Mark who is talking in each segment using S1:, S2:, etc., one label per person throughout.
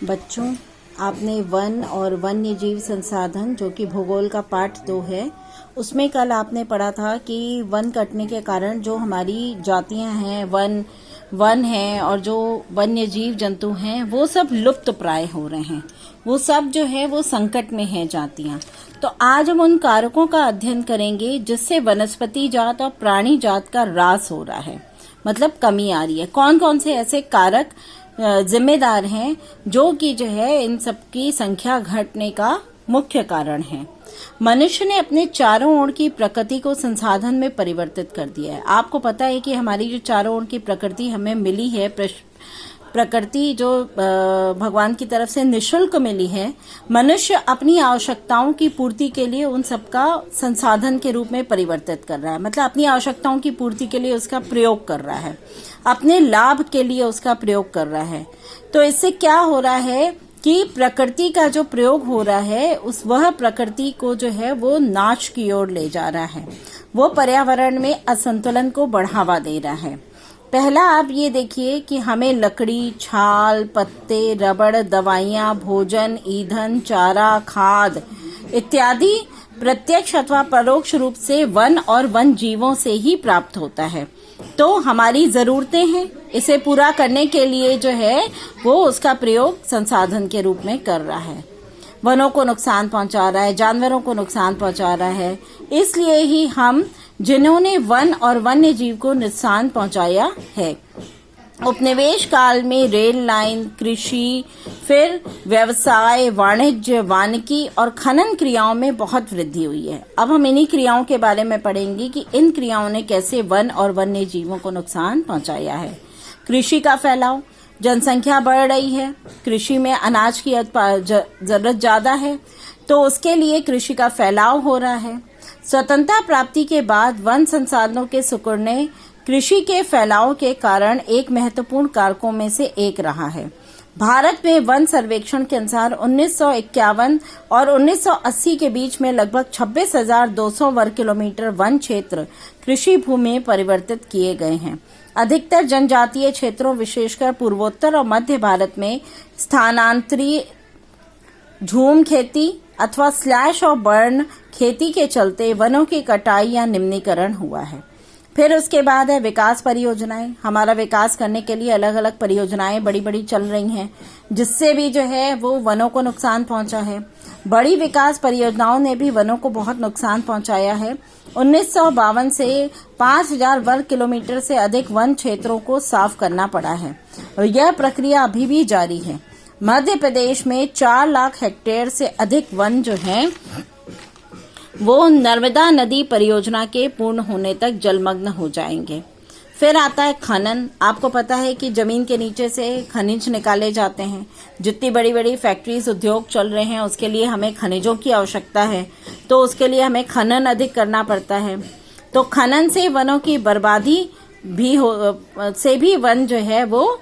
S1: बच्चों, आपने वन और वन्य जीव संसाधन जो कि भूगोल का पाठ 2 है, उसमें कल आपने पढ़ा था कि वन कटने के कारण जो हमारी जातियां हैं, वन है और जो वन्य जीव जंतु हैं वो सब लुप्त प्राय हो रहे हैं। वो सब जो है वो संकट में है जातियां। तो आज हम उन कारकों का अध्ययन करेंगे जिससे वनस्पति जात और प्राणी जात का ह्रास हो रहा है, मतलब कमी आ रही है। कौन कौन से ऐसे कारक जिम्मेदार हैं जो कि जो है इन सबकी संख्या घटने का मुख्य कारण है। मनुष्य ने अपने चारों ओर की प्रकृति को संसाधन में परिवर्तित कर दिया है। आपको पता है कि हमारी जो चारों ओर की प्रकृति हमें मिली है, प्रकृति जो भगवान की तरफ से निःशुल्क मिली है, मनुष्य अपनी आवश्यकताओं की पूर्ति के लिए उन सबका संसाधन के रूप में परिवर्तित कर रहा है। मतलब अपनी आवश्यकताओं की पूर्ति के लिए उसका प्रयोग कर रहा है, अपने लाभ के लिए उसका प्रयोग कर रहा है। तो इससे क्या हो रहा है कि प्रकृति का जो प्रयोग हो रहा है वह प्रकृति को जो है वो नाश की ओर ले जा रहा है। वो पर्यावरण में असंतुलन को बढ़ावा दे रहा है। पहला आप ये देखिए कि हमें लकड़ी, छाल, पत्ते, रबड़, दवाइयाँ, भोजन, ईंधन, चारा, खाद इत्यादि प्रत्यक्ष अथवा परोक्ष रूप से वन और वन जीवों से ही प्राप्त होता है। तो हमारी जरूरतें हैं, इसे पूरा करने के लिए जो है वो उसका प्रयोग संसाधन के रूप में कर रहा है। वनों को नुकसान पहुंचा रहा है, जानवरों को नुकसान पहुंचा रहा है। इसलिए ही हम जिन्होंने वन और वन्य जीव को नुकसान पहुंचाया है। उपनिवेश काल में रेल लाइन, कृषि, फिर व्यवसाय, वाणिज्य, वानिकी और खनन क्रियाओं में बहुत वृद्धि हुई है। अब हम इन्हीं क्रियाओं के बारे में पढ़ेंगे कि इन क्रियाओं ने कैसे वन और वन्य जीवों को नुकसान पहुंचाया है। कृषि का फैलाव, जनसंख्या बढ़ रही है, कृषि में अनाज की जरूरत ज्यादा है, तो उसके लिए कृषि का फैलाव हो रहा है। स्वतंत्रता प्राप्ति के बाद वन संसाधनों के सिकुड़ने कृषि के फैलाव के कारण एक महत्वपूर्ण कारकों में से एक रहा है। भारत में वन सर्वेक्षण के अनुसार 1951 और 1980 के बीच में लगभग 26,200 वर्ग किलोमीटर वन क्षेत्र कृषि भूमि में परिवर्तित किए गए हैं। अधिकतर जनजातीय क्षेत्रों, विशेषकर पूर्वोत्तर और मध्य भारत में स्थानांतरित झूम खेती अथवा स्लैश और बर्न खेती के चलते वनों की कटाई या निम्नीकरण हुआ है। फिर उसके बाद है विकास परियोजनाएं। हमारा विकास करने के लिए अलग अलग परियोजनाएं बड़ी बड़ी चल रही हैं, जिससे भी जो है वो वनों को नुकसान पहुंचा है। बड़ी विकास परियोजनाओं ने भी वनों को बहुत नुकसान पहुंचाया है। 1952 से 5,000 वर्ग किलोमीटर से अधिक वन क्षेत्रों को साफ करना पड़ा है और यह प्रक्रिया अभी भी जारी है। मध्य प्रदेश में 4 लाख हेक्टेयर से अधिक वन जो हैं वो नर्मदा नदी परियोजना के पूर्ण होने तक जलमग्न हो जाएंगे। फिर आता है खनन। आपको पता है कि जमीन के नीचे से खनिज निकाले जाते हैं। जितनी बड़ी बड़ी फैक्ट्रीज, उद्योग चल रहे हैं उसके लिए हमें खनिजों की आवश्यकता है, तो उसके लिए हमें खनन अधिक करना पड़ता है। तो खनन से वनों की बर्बादी भी वन जो है वो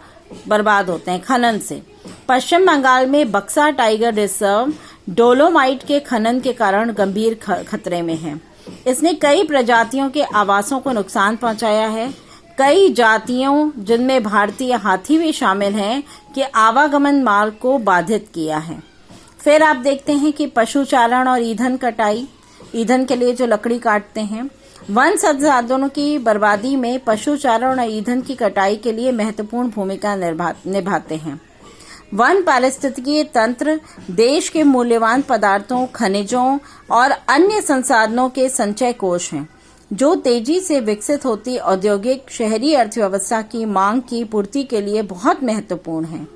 S1: बर्बाद होते हैं खनन से। पश्चिम बंगाल में बक्सा टाइगर रिजर्व डोलोमाइट के खनन के कारण गंभीर खतरे में है। इसने कई प्रजातियों के आवासों को नुकसान पहुंचाया है। कई जातियों, जिनमें भारतीय हाथी भी शामिल हैं, के आवागमन मार्ग को बाधित किया है। फिर आप देखते हैं कि पशुचारण और ईंधन कटाई, ईंधन के लिए जो लकड़ी काटते हैं। वन संसाधनों की बर्बादी में पशुचारण और ईंधन की कटाई के लिए महत्वपूर्ण भूमिका निभाते हैं। वन पारिस्थितिकीय तंत्र देश के मूल्यवान पदार्थों, खनिजों और अन्य संसाधनों के संचय कोष हैं, जो तेजी से विकसित होती औद्योगिक शहरी अर्थव्यवस्था की मांग की पूर्ति के लिए बहुत महत्वपूर्ण है।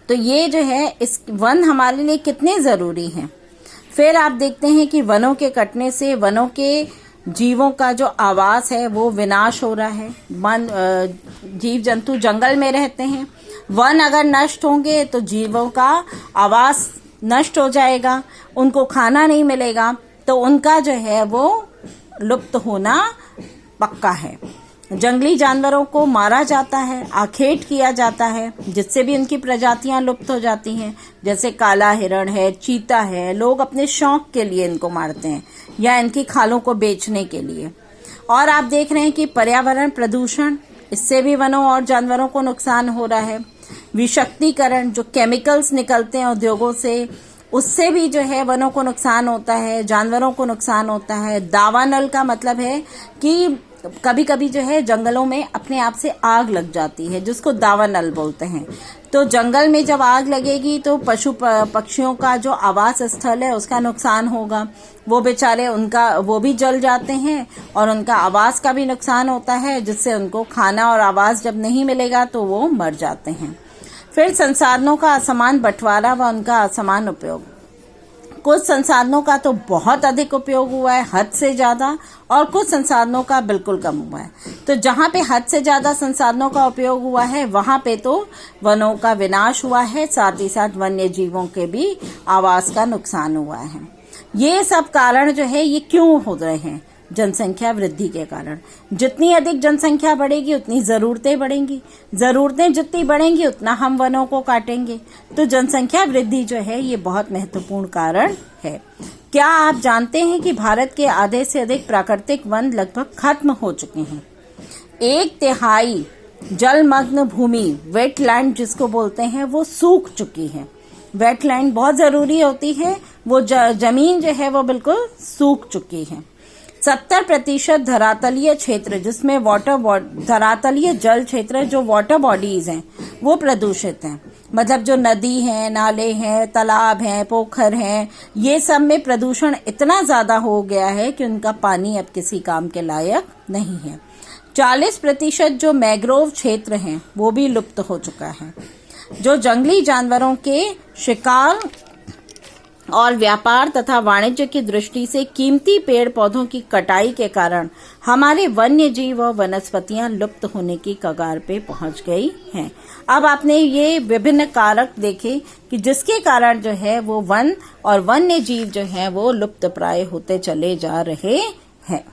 S1: तो ये जो है इस वन हमारे लिए कितने जरूरी हैं। फिर आप देखते हैं कि वनों के कटने से वनों के जीवों का जो आवास है वो विनाश हो रहा है। जीव जंतु जंगल में रहते हैं, वन अगर नष्ट होंगे तो जीवों का आवास नष्ट हो जाएगा, उनको खाना नहीं मिलेगा, तो उनका जो है वो लुप्त होना पक्का है। जंगली जानवरों को मारा जाता है, आखेट किया जाता है, जिससे भी उनकी प्रजातियां लुप्त हो जाती हैं। जैसे काला हिरण है, चीता है, लोग अपने शौक के लिए इनको मारते हैं या इनकी खालों को बेचने के लिए। और आप देख रहे हैं कि पर्यावरण प्रदूषण, इससे भी वनों और जानवरों को नुकसान हो रहा है। विषाक्तीकरण, जो केमिकल्स निकलते हैं उद्योगों से, उससे भी जो है वनों को नुकसान होता है, जानवरों को नुकसान होता है। दावानल का मतलब है कि कभी कभी जो है जंगलों में अपने आप से आग लग जाती है, जिसको दावानल बोलते हैं। तो जंगल में जब आग लगेगी तो पशु पक्षियों का जो आवास स्थल है उसका नुकसान होगा। वो बेचारे वो भी जल जाते हैं और उनका आवास का भी नुकसान होता है, जिससे उनको खाना और आवास जब नहीं मिलेगा तो वो मर जाते हैं। फिर संसाधनों का असमान बंटवारा व उनका असमान उपयोग। कुछ संसाधनों का तो बहुत अधिक उपयोग हुआ है, हद से ज्यादा, और कुछ संसाधनों का बिल्कुल कम हुआ है। तो जहाँ पे हद से ज्यादा संसाधनों का उपयोग हुआ है वहां पे तो वनों का विनाश हुआ है, साथ ही साथ वन्य जीवों के भी आवास का नुकसान हुआ है। ये सब कारण जो है ये क्यों हो रहे हैं? जनसंख्या वृद्धि के कारण। जितनी अधिक जनसंख्या बढ़ेगी उतनी जरूरतें बढ़ेंगी, जरूरतें जितनी बढ़ेंगी उतना हम वनों को काटेंगे। तो जनसंख्या वृद्धि जो है ये बहुत महत्वपूर्ण कारण है। क्या आप जानते हैं कि भारत के आधे से अधिक प्राकृतिक वन लगभग खत्म हो चुके हैं? 1/3 जलमग्न भूमि, वेटलैंड जिसको बोलते हैं, वो सूख चुकी है। वेटलैंड बहुत जरूरी होती है, वो जमीन जो है वो बिल्कुल सूख चुकी है। 70% धरातलीय क्षेत्र, जिसमें धरातलीय जल क्षेत्र जो वाटर बॉडीज हैं वो प्रदूषित हैं। मतलब जो नदी है, नाले हैं, तालाब हैं, पोखर हैं, ये सब में प्रदूषण इतना ज्यादा हो गया है कि उनका पानी अब किसी काम के लायक नहीं है। 40% जो मैंग्रोव क्षेत्र हैं वो भी लुप्त हो चुका है। जो जंगली जानवरों के शिकार और व्यापार तथा वाणिज्य की दृष्टि से कीमती पेड़ पौधों की कटाई के कारण हमारे वन्य जीव और वनस्पतियां लुप्त होने की कगार पे पहुंच गई हैं। अब आपने ये विभिन्न कारक देखे कि जिसके कारण जो है वो वन और वन्य जीव जो है वो लुप्त प्राय होते चले जा रहे हैं।